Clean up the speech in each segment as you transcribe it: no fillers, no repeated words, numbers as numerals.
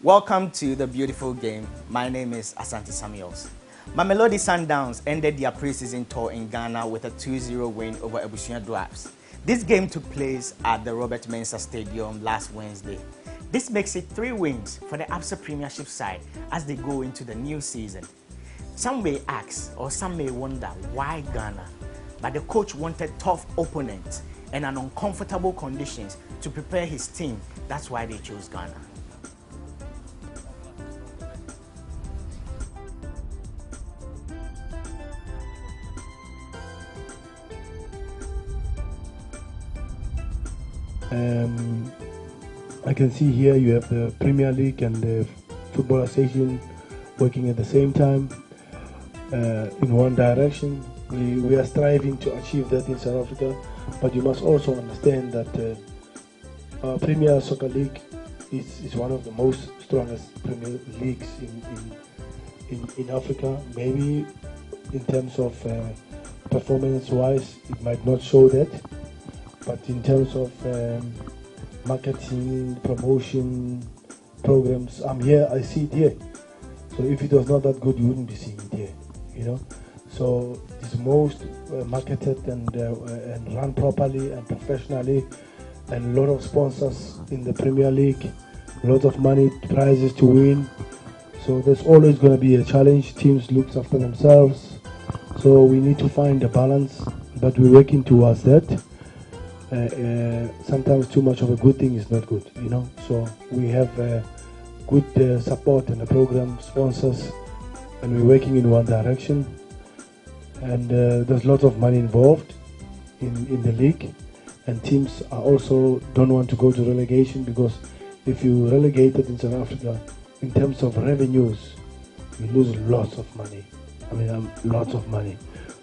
Welcome to the beautiful game. My name is Asante Samuels. Mamelodi Sundowns ended their pre-season tour in Ghana with a 2-0 win over Ebusua Dwarfs. This game took place at the Robert Mensah Stadium last Wednesday. This makes it 3 wins for the Absa Premiership side as they go into the new season. Some may ask or some may wonder why Ghana, but the coach wanted tough opponents and an uncomfortable conditions to prepare his team. That's why they chose Ghana. I can see here you have the Premier League and the Football Association working at the same time in one direction. We are striving to achieve that in South Africa, but you must also understand that our Premier Soccer League is one of the most strongest Premier Leagues in Africa. Maybe in terms of performance-wise, it might not show that. But in terms of marketing, promotion, programs, I'm here, I see it here. So if it was not that good, you wouldn't be seeing it here, you know. So it's most marketed and run properly and professionally, and a lot of sponsors in the Premier League, a lot of money, prizes to win. So there's always going to be a challenge. Teams look after themselves. So we need to find a balance, but we're working towards that. Sometimes too much of a good thing is not good, you know. So we have good support in the program, sponsors, and we're working in one direction. And there's lots of money involved in the league, and teams are also don't want to go to relegation, because if you relegated in South Africa, in terms of revenues, you lose lots of money. I mean, lots of money.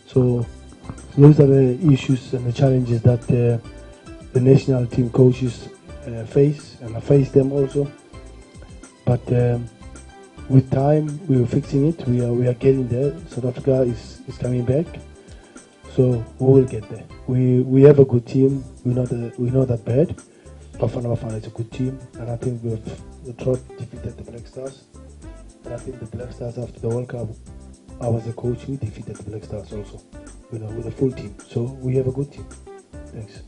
So those are the issues and the challenges that the national team coaches face, and I face them also. But with time, we are fixing it. We are getting there. South Africa is coming back, so we will get there. We have a good team. We're not that bad. Bafana Bafana is a good team, and I think the Trot defeated the Black Stars. And I think the Black Stars, after the World Cup, I was a coach. We defeated the Black Stars also, with a full team. So we have a good team. Thanks.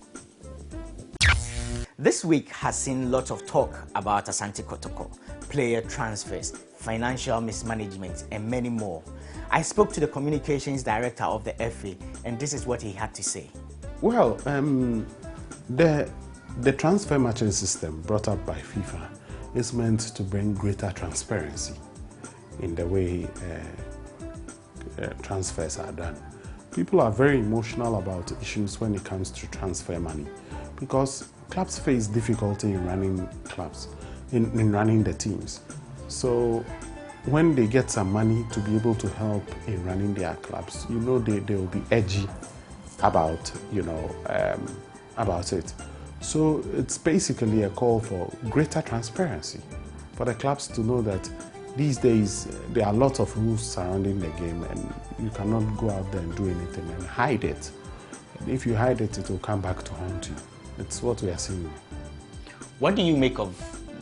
This week has seen lots of talk about Asante Kotoko, player transfers, financial mismanagement, and many more. I spoke to the communications director of the FA, and this is what he had to say. Well, the transfer matching system brought up by FIFA is meant to bring greater transparency in the way transfers are done. People are very emotional about issues when it comes to transfer money, because clubs face difficulty in running clubs, in running the teams. So when they get some money to be able to help in running their clubs, you know, they will be edgy about, about it. So it's basically a call for greater transparency for the clubs to know that these days there are lots of rules surrounding the game, and you cannot go out there and do anything and hide it. And if you hide it, it will come back to haunt you. It's what we are seeing. What do you make of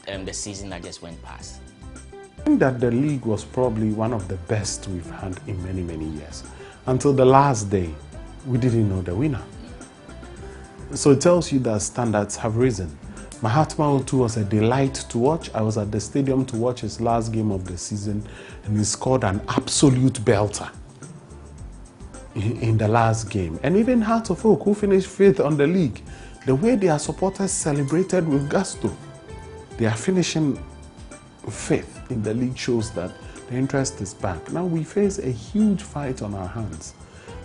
the season that just went past? I think that the league was probably one of the best we've had in many, many years. Until the last day, we didn't know the winner. So it tells you that standards have risen. Mahatma Otu was a delight to watch. I was at the stadium to watch his last game of the season, and he scored an absolute belter in the last game. And even Heart of Oak, who finished 5th on the league, the way their supporters celebrated with gusto, they are finishing 5th in the league, shows that the interest is back. Now we face a huge fight on our hands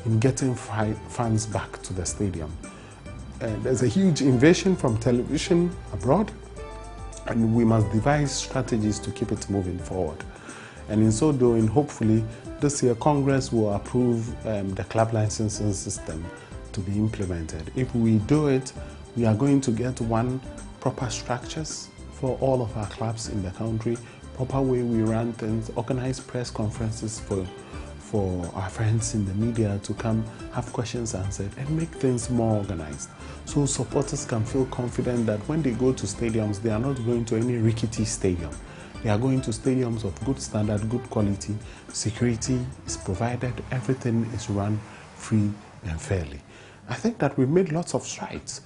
in getting fans back to the stadium. There's a huge invasion from television abroad, and we must devise strategies to keep it moving forward. And in so doing, hopefully this year Congress will approve the club licensing system to be implemented. If we do it, we are going to get proper structures for all of our clubs in the country, proper way we run things, organize press conferences for our friends in the media to come have questions answered, and make things more organized, so supporters can feel confident that when they go to stadiums, they are not going to any rickety stadium. They are going to stadiums of good standard, good quality. Security is provided. Everything is run free and fairly. I think that we made lots of strides.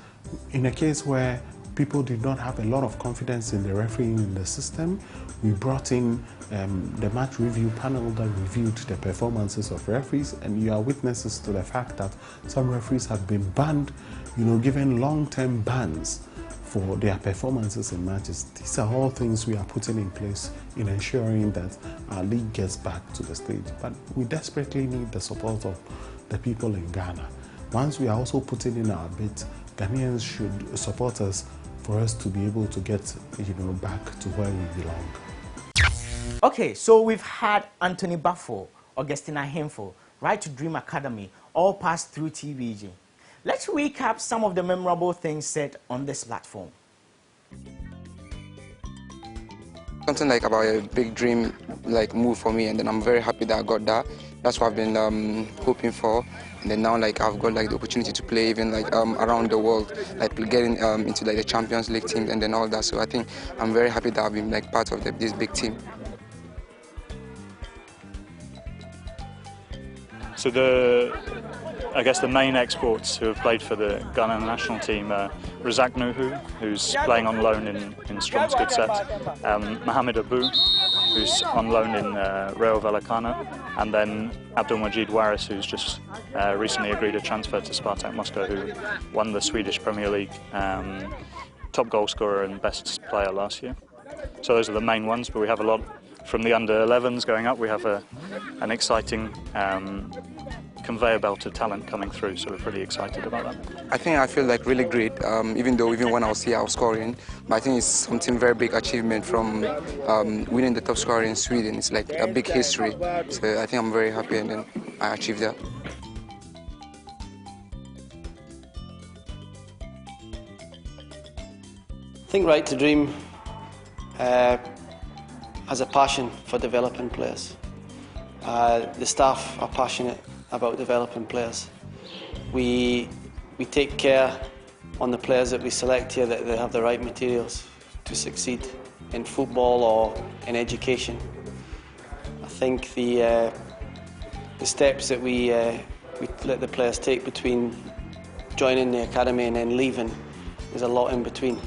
In a case where people did not have a lot of confidence in the refereeing in the system, we brought in the match review panel that reviewed the performances of referees, and you are witnesses to the fact that some referees have been banned, given long-term bans for their performances in matches. These are all things we are putting in place in ensuring that our league gets back to the stage. But we desperately need the support of the people in Ghana. Once we are also putting in our bit, Ghanaians should support us for us to be able to get, back to where we belong. Okay, so we've had Anthony Baffo, Augustina Hemfo, Right to Dream Academy, all passed through TVG. Let's recap some of the memorable things said on this platform. Something like about a big dream move for me, and then I'm very happy that I got that. That's what I've been hoping for, and then now I've got the opportunity to play even around the world, getting into the Champions League team and then all that. So I think I'm very happy that I've been part of this big team. So I guess the main exports who have played for the Ghana national team are Razak Nuhu, who's playing on loan in Strømsgodset, Mohamed Abu, who's on loan in Rayo Vallecano, and then Abdulmajid Waris, who's just recently agreed a transfer to Spartak Moscow, who won the Swedish Premier League top goal scorer and best player last year. So those are the main ones, but we have a lot from the under-11s going up. We have an exciting conveyor belt of talent coming through, so we're pretty excited about that. I feel really great, even when I was here I was scoring, but I think it's something very big achievement from winning the top scorer in Sweden. It's a big history, so I think I'm very happy and then I achieved that. I think Right to Dream has a passion for developing players. The staff are passionate about developing players. We take care on the players that we select here that they have the right materials to succeed in football or in education. I think the steps that we let the players take between joining the academy and then leaving, there's a lot in between.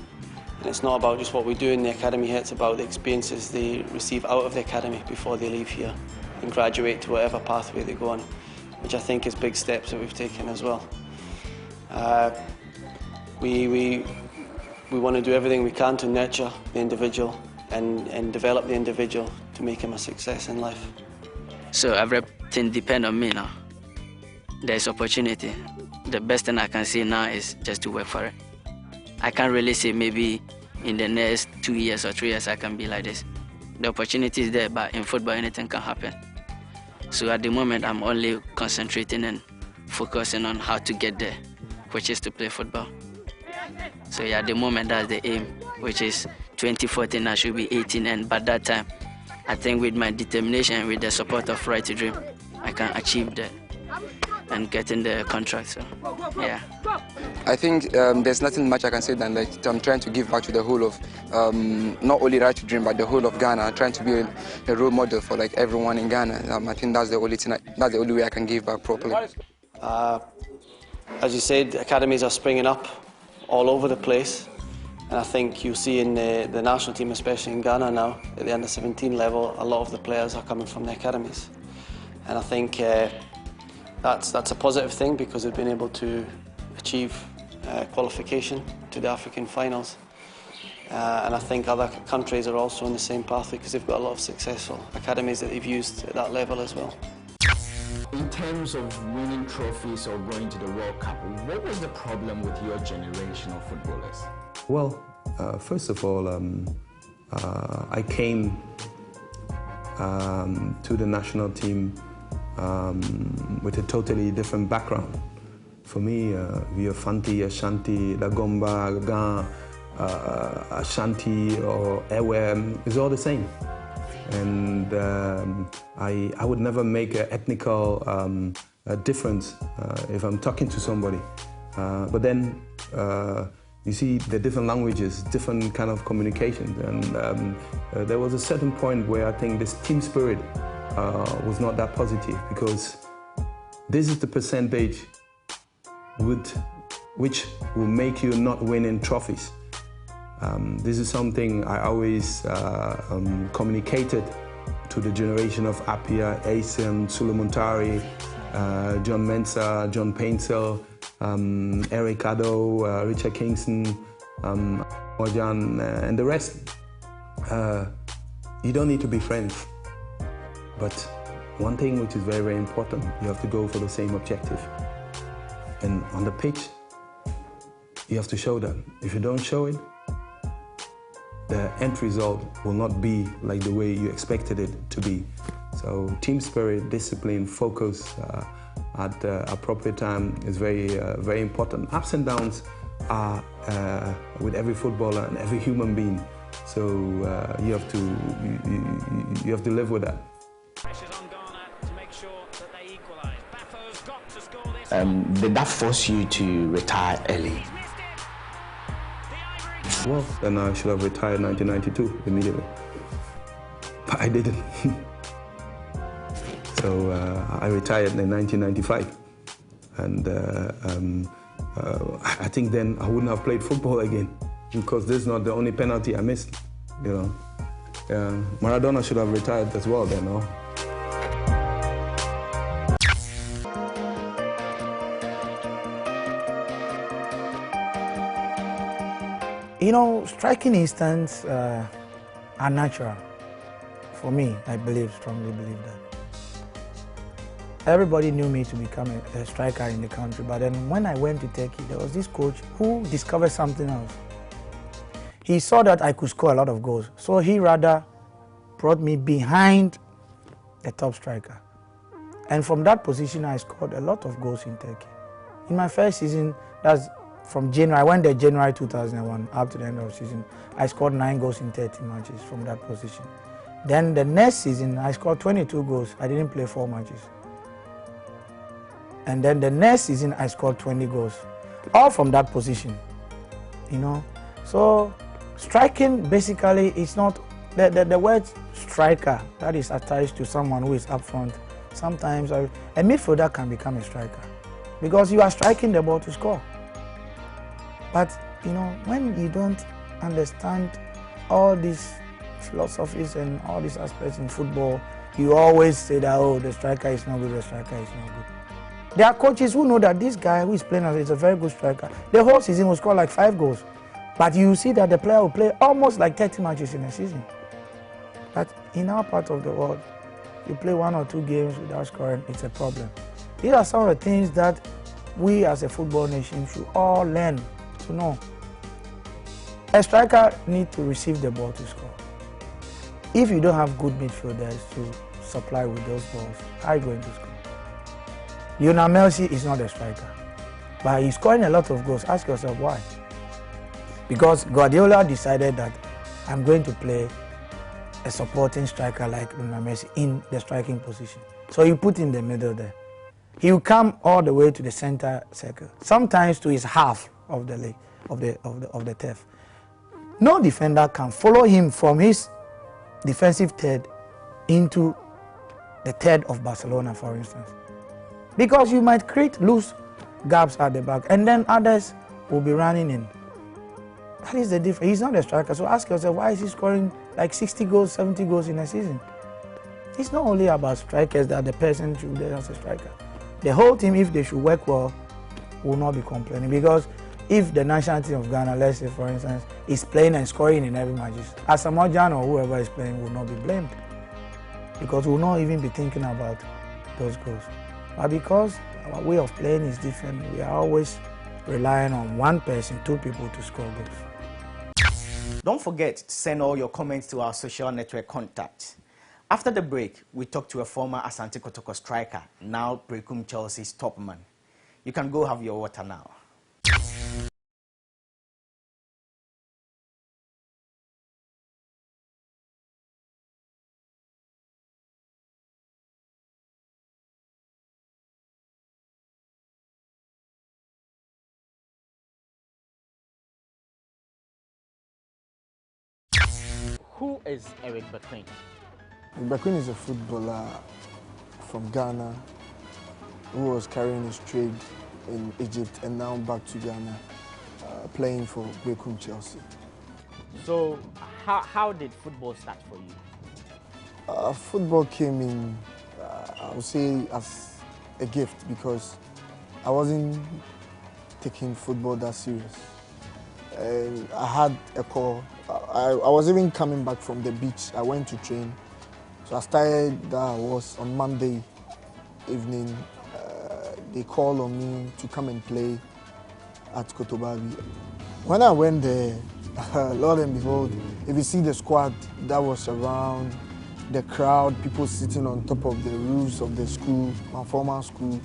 And it's not about just what we do in the academy here, it's about the experiences they receive out of the academy before they leave here and graduate to whatever pathway they go on, which I think is big steps that we've taken as well. We want to do everything we can to nurture the individual and develop the individual to make him a success in life. So everything depends on me now. There's opportunity. The best thing I can say now is just to work for it. I can't really say maybe in the next 2 years or 3 years I can be like this. The opportunity is there, but in football anything can happen. So at the moment I'm only concentrating and focusing on how to get there, which is to play football. So yeah, at the moment that's the aim, which is 2014 I should be 18, and by that time I think with my determination and with the support of Right to Dream I can achieve that and get in the contract. So yeah. I think there's nothing much I can say than I'm trying to give back to the whole of not only Right to Dream but the whole of Ghana, trying to be a role model for everyone in Ghana. I think that's the only thing, that's the only way I can give back properly. As you said, academies are springing up all over the place, and I think you'll see in the national team, especially in Ghana now, at the under-17 level, a lot of the players are coming from the academies, and I think that's a positive thing because they've been able to achieve qualification to the African finals, and I think other countries are also on the same pathway because they've got a lot of successful academies that they've used at that level as well. In terms of winning trophies or going to the World Cup, what was the problem with your generation of footballers? Well, first of all, I came to the national team with a totally different background. For me, Viofanti, Ashanti, Lagomba, Gan, Ashanti or Ewe is all the same. And I would never make an ethnical difference if I'm talking to somebody. But then You see the different languages, different kind of communications, and there was a certain point where I think this team spirit was not that positive, because this is the percentage which will make you not winning trophies. This is something I always communicated to the generation of Appiah, Asim, Sulumontari, John Mensah, John Paintsell, Eric Bekoe, Richard Kingston, Ojan, and the rest. You don't need to be friends, but one thing which is very, very important, you have to go for the same objective. And on the pitch, you have to show that. If you don't show it, the end result will not be like the way you expected it to be. So team spirit, discipline, focus at the appropriate time is very, very important. Ups and downs are with every footballer and every human being. So you have to live with that. Did that force you to retire early? Well, then I should have retired in 1992 immediately, but I didn't. So I retired in 1995, and I think then I wouldn't have played football again, because this is not the only penalty I missed, you know. Maradona should have retired as well then, no? You know, striking instincts are natural. For me, I strongly believe that. Everybody knew me to become a striker in the country, but then when I went to Turkey, there was this coach who discovered something else. He saw that I could score a lot of goals, so he rather brought me behind the top striker. And from that position, I scored a lot of goals in Turkey. In my first season, that's from January, I went there January 2001 up to the end of the season. I scored 9 goals in 30 matches from that position. Then the next season, I scored 22 goals. I didn't play 4 matches. And then the next season, I scored 20 goals, all from that position, you know. So striking basically is not, the word striker that is attached to someone who is up front. Sometimes a midfielder can become a striker because you are striking the ball to score. But, you know, when you don't understand all these philosophies and all these aspects in football, you always say that, oh, the striker is not good, the striker is not good. There are coaches who know that this guy who is playing as a very good striker, the whole season will score like 5 goals. But you see that the player will play almost like 30 matches in a season. But in our part of the world, you play 1 or 2 games without scoring, it's a problem. These are some of the things that we as a football nation should all learn to know. A striker needs to receive the ball to score. If you don't have good midfielders to supply with those balls, how are you going to score? Lionel Messi is not a striker, but he's scoring a lot of goals. Ask yourself why. Because Guardiola decided that I'm going to play a supporting striker like Lionel Messi in the striking position. So you put in the middle there. He will come all the way to the center circle, sometimes to his half of the leg, of the turf. No defender can follow him from his defensive third into the third of Barcelona, for instance, because you might create loose gaps at the back, and then others will be running in. That is the difference. He's not a striker, so ask yourself, why is he scoring like 60 goals, 70 goals in a season? It's not only about strikers that the person should be as a striker. The whole team, if they should work well, will not be complaining, because if the national team of Ghana, let's say for instance, is playing and scoring in every match, Asamoah Gyan or whoever is playing will not be blamed, because we will not even be thinking about those goals. But because our way of playing is different, we are always relying on one person, 2 people to score goals. Don't forget to send all your comments to our social network contacts. After the break, we talk to a former Asante Kotoko striker, now Brekum Chelsea's top man. You can go have your water now. Who is Eric Bekoe? Bekoe is a footballer from Ghana who was carrying his trade in Egypt and now back to Ghana, playing for Boakye Chelsea. So, how did football start for you? Football came in, I would say, as a gift because I wasn't taking football that serious. And I had a call. I was even coming back from the beach. I went to train. So I started, that was on Monday evening. They called on me to come and play at Kotobabi. When I went there, Lord and behold, if you see the squad that was around, the crowd, people sitting on top of the roofs of the school, my former school,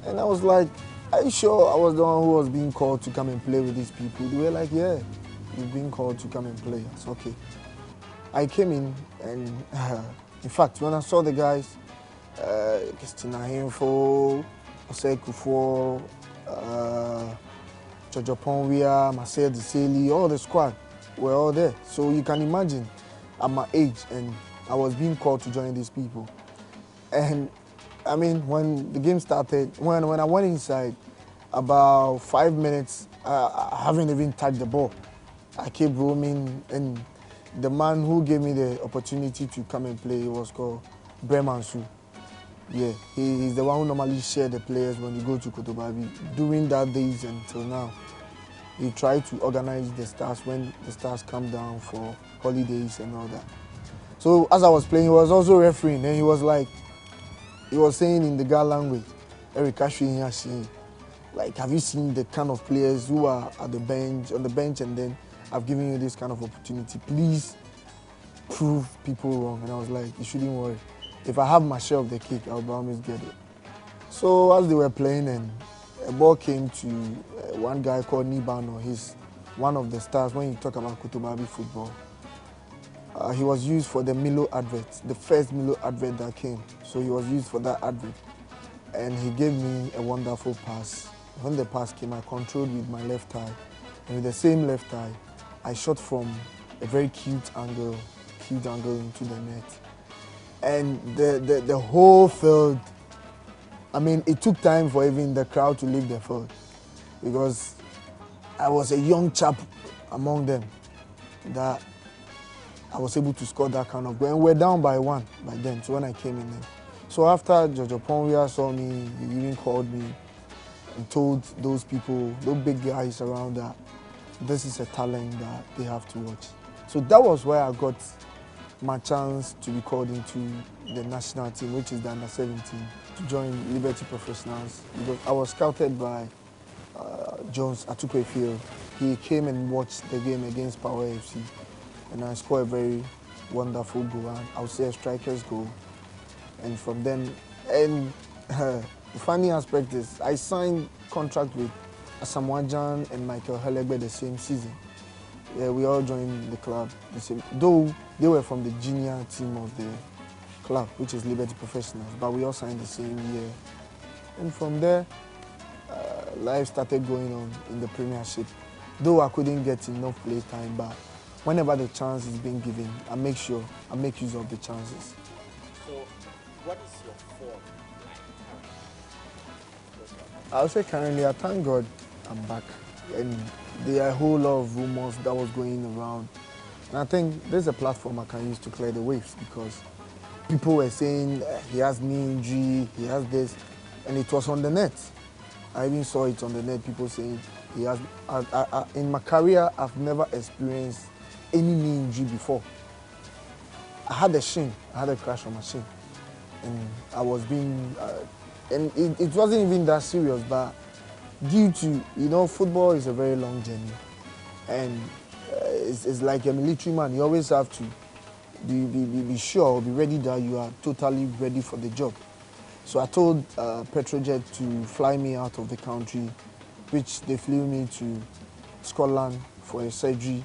and I was like, are you sure I was the one who was being called to come and play with these people? They were like, yeah, you've been called to come and play. I said, okay. I came in and, in fact, when I saw the guys, Christina Hinfo, Ose Kufo, Jojo Ponwia, Marcel Deseli, all the squad were all there. So you can imagine at my age, and I was being called to join these people. And I mean, when the game started, when I went inside, about 5 minutes, I haven't even touched the ball. I kept roaming, and the man who gave me the opportunity to come and play was called Bremansu. Yeah, he's the one who normally shares the players when you go to Kotobabi. During that days until now, he tried to organize the stars when the stars come down for holidays and all that. So as I was playing, he was also refereeing, and he was like, he was saying in the Ghana language, Eric Bekoe, like, have you seen the kind of players who are at the bench, on the bench, and then I've given you this kind of opportunity. Please prove people wrong. And I was like, you shouldn't worry. If I have my share of the cake, I'll always get it. So as they were playing, and a ball came to one guy called Nibano. He's one of the stars when you talk about Kotobabi football. He was used for the Milo advert, the first Milo advert that came. So he was used for that advert. And he gave me a wonderful pass. When the pass came, I controlled with my left eye. And with the same left eye, I shot from a very cute angle into the net. And the whole field, I mean, it took time for even the crowd to leave the field because I was a young chap among them that I was able to score that kind of goal. And we're down by 1 by then, so when I came in there. So after Jojo Ponwia saw me, he even called me and told those people, those big guys around, that this is a talent that they have to watch. So that was where I got my chance to be called into the national team, which is the under-17, to join Liberty Professionals. Because I was scouted by Jones Atukwefield. He came and watched the game against Power FC, and I scored a very wonderful goal, and I would say a striker's goal. And from then, and the funny aspect is I signed contract with Asamoah and Michael Helegbe the same season. Yeah, we all joined the club the same, though they were from the junior team of the club, which is Liberty Professionals, but we all signed the same year. And from there, life started going on in the Premiership. Though I couldn't get enough play time, but whenever the chance is being given, I make sure I make use of the chances. So, what is your form like? I would say currently, I thank God I'm back. And there are a whole lot of rumors that was going around. And I think there's a platform I can use to clear the waves because people were saying he has knee injury, he has this, and it was on the net. I even saw it on the net, people saying he has. In my career, I've never experienced any knee injury before. I had a shin, I had a crash on my shin. And I was being, and it wasn't even that serious, but due to, football is a very long journey. And it's like a military man. You always have to be sure, be ready that you are totally ready for the job. So I told Petrojet to fly me out of the country, which they flew me to Scotland for a surgery.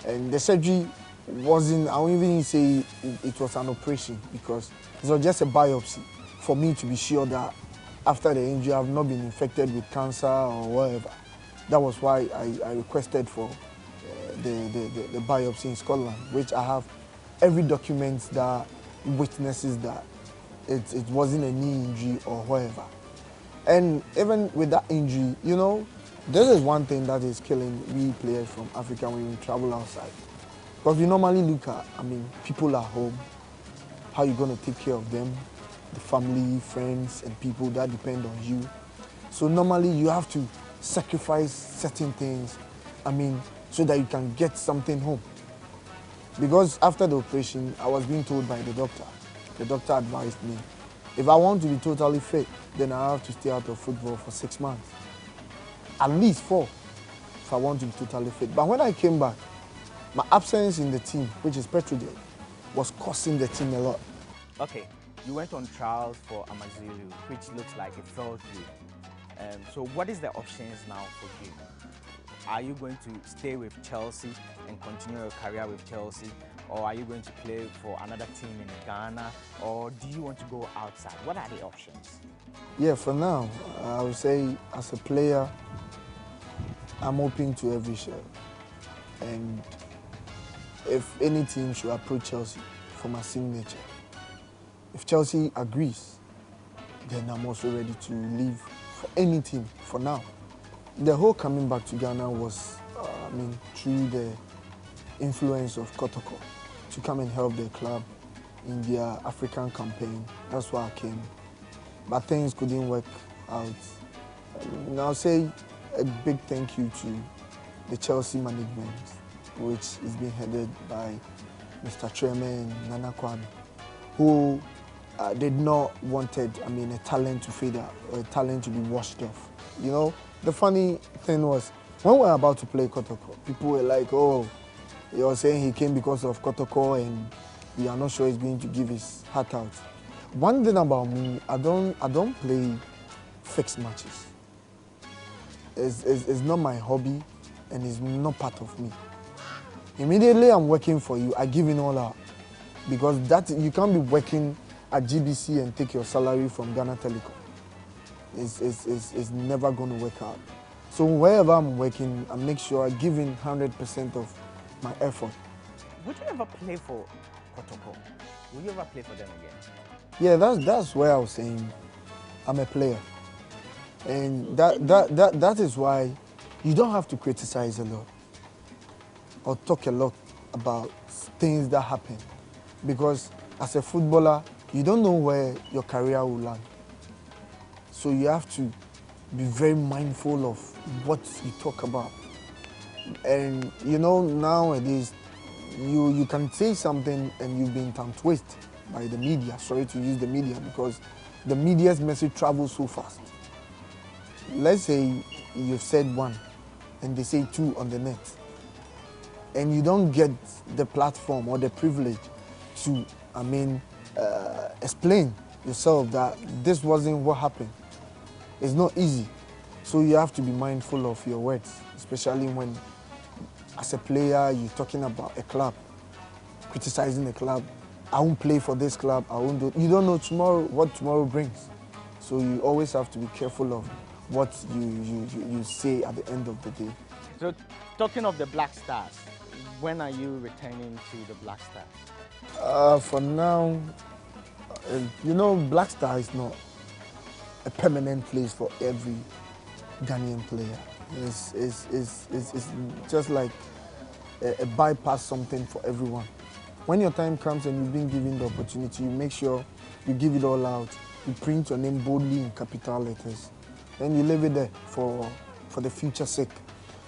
And the surgery wasn't, I won't even say it was an operation because it was just a biopsy for me to be sure that after the injury I've not been infected with cancer or whatever. That was why I requested for the biopsy in Scotland, which I have every document that witnesses that it wasn't a knee injury or whatever. And even with that injury, you know, this is one thing that is killing we players from Africa when we travel outside. Because we normally look at, I mean, people at home, how you're going to take care of them, the family, friends, and people that depend on you. So normally you have to sacrifice certain things, I mean, so that you can get something home. Because after the operation, I was being told by the doctor advised me, if I want to be totally fit, then I have to stay out of football for 6 months. At least 4, if I want to be totally fit. But when I came back, my absence in the team, which is Petrojet, was costing the team a lot. Okay, you went on trials for Amazulu, which looks like it fell through. So what is the options now for you? Are you going to stay with Chelsea and continue your career with Chelsea? Or are you going to play for another team in Ghana? Or do you want to go outside? What are the options? Yeah, for now, I would say as a player, I'm open to every shot. And if any team should approach Chelsea for my signature, if Chelsea agrees, then I'm also ready to leave for any team for now. The whole coming back to Ghana was, through the influence of Kotoko to come and help the club in their African campaign. That's why I came. But things couldn't work out. And I'll say a big thank you to the Chelsea management, which is being headed by Mr. Chairman Nana Kwame, who did not wanted, a talent to fade out or a talent to be washed off. You know, the funny thing was, when we were about to play Kotoko, people were like, oh, you're saying he came because of Kotoko and we are not sure he's going to give his heart out. One thing about me, I don't play fixed matches. It's not my hobby and it's not part of me. Immediately I'm working for you, I give it all out. Because that you can't be working at GBC and take your salary from Ghana Telecom. It's never going to work out. So wherever I'm working, I make sure I give in 100% of my effort. Would you ever play for Kotoko? Will you ever play for them again? Yeah, that's where I was saying I'm a player. And that is why you don't have to criticize a lot or talk a lot about things that happen. Because as a footballer, you don't know where your career will land. So you have to be very mindful of what you talk about. And you know, nowadays, you can say something and you've been twisted by the media. Sorry to use the media because the media's message travels so fast. Let's say you've said 1 and they say 2 on the net. And you don't get the platform or the privilege to, explain yourself that this wasn't what happened. It's not easy. So you have to be mindful of your words, especially when, as a player, you're talking about a club, criticizing the club. I won't play for this club, I won't do. You don't know tomorrow what tomorrow brings. So you always have to be careful of what you say at the end of the day. So talking of the Black Stars, when are you returning to the Black Stars? For now, Black Star is not a permanent place for every Ghanaian player. It's just like a bypass something for everyone. When your time comes and you've been given the opportunity, you make sure you give it all out. You print your name boldly in capital letters. Then you leave it there for the future sake.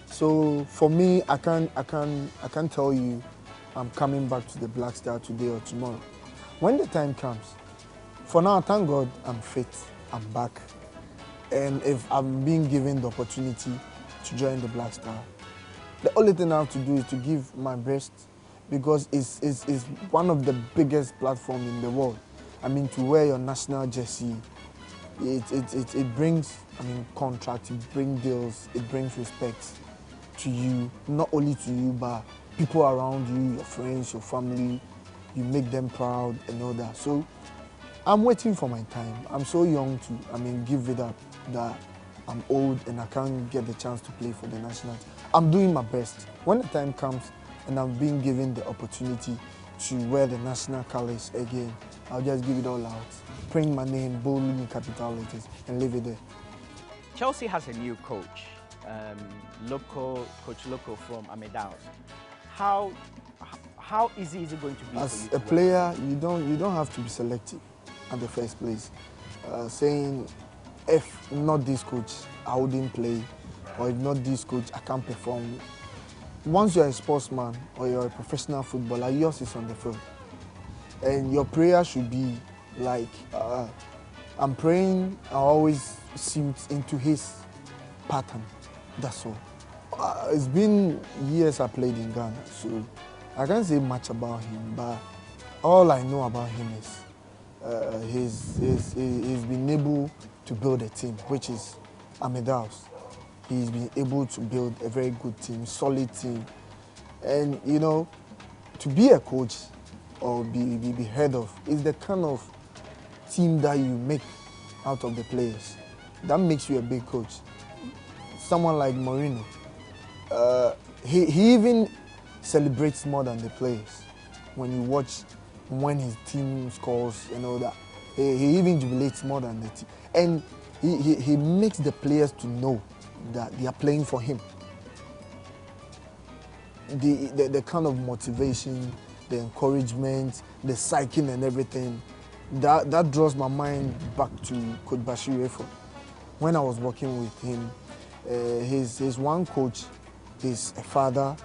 So for me, I can't tell you I'm coming back to the Black Star today or tomorrow. When the time comes, for now, thank God I'm fit, I'm back. And if I'm being given the opportunity to join the Black Star, the only thing I have to do is to give my best because it's one of the biggest platforms in the world. To wear your national jersey, it brings, contracts, it brings deals, it brings respect to you, not only to you, but people around you, your friends, your family. You make them proud and all that. So I'm waiting for my time. I'm so young to, give it up that I'm old and I can't get the chance to play for the national team. I'm doing my best. When the time comes and I'm being given the opportunity to wear the national colors again, I'll just give it all out. Print my name boldly in capital letters and leave it there. Chelsea has a new coach, Coach Loco from Amidaus. How easy is it going to be As for you a player, you don't have to be selective at the first place. Saying, if not this coach, I wouldn't play, or if not this coach, I can't perform. Once you're a sportsman or you're a professional footballer, yours is on the field. And your prayer should be like, I'm praying, I always suit into his pattern. That's all. It's been years I played in Ghana, so I can't say much about him, but all I know about him is he's been able to build a team, which is Amidaus. He's been able to build a very good team, solid team. And, you know, to be a coach or be head of is the kind of team that you make out of the players. That makes you a big coach. Someone like Mourinho, he even celebrates more than the players. When you watch when his team scores and all that, he even jubilates more than the team. And he makes the players to know that they are playing for him. The kind of motivation, the encouragement, the psyching and everything, that draws my mind back to Coach Bashir Efo. When I was working with him, he's one coach, he's a father,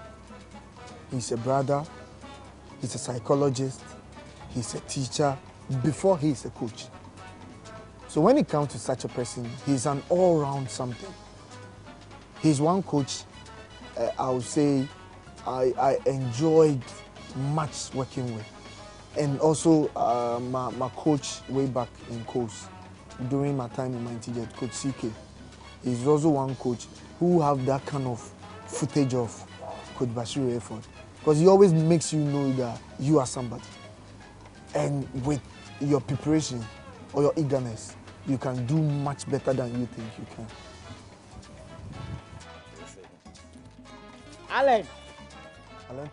he's a brother, he's a psychologist, he's a teacher, before he's a coach. So when it comes to such a person, he's an all-round something. He's one coach, I would say, I enjoyed much working with. And also my coach way back in Coast, during my time in my TJ, Coach CK. He's also one coach who have that kind of footage of Coach Bashir effort. Because he always makes you know that you are somebody. And with your preparation or your eagerness, you can do much better than you think you can. Alan. Alan.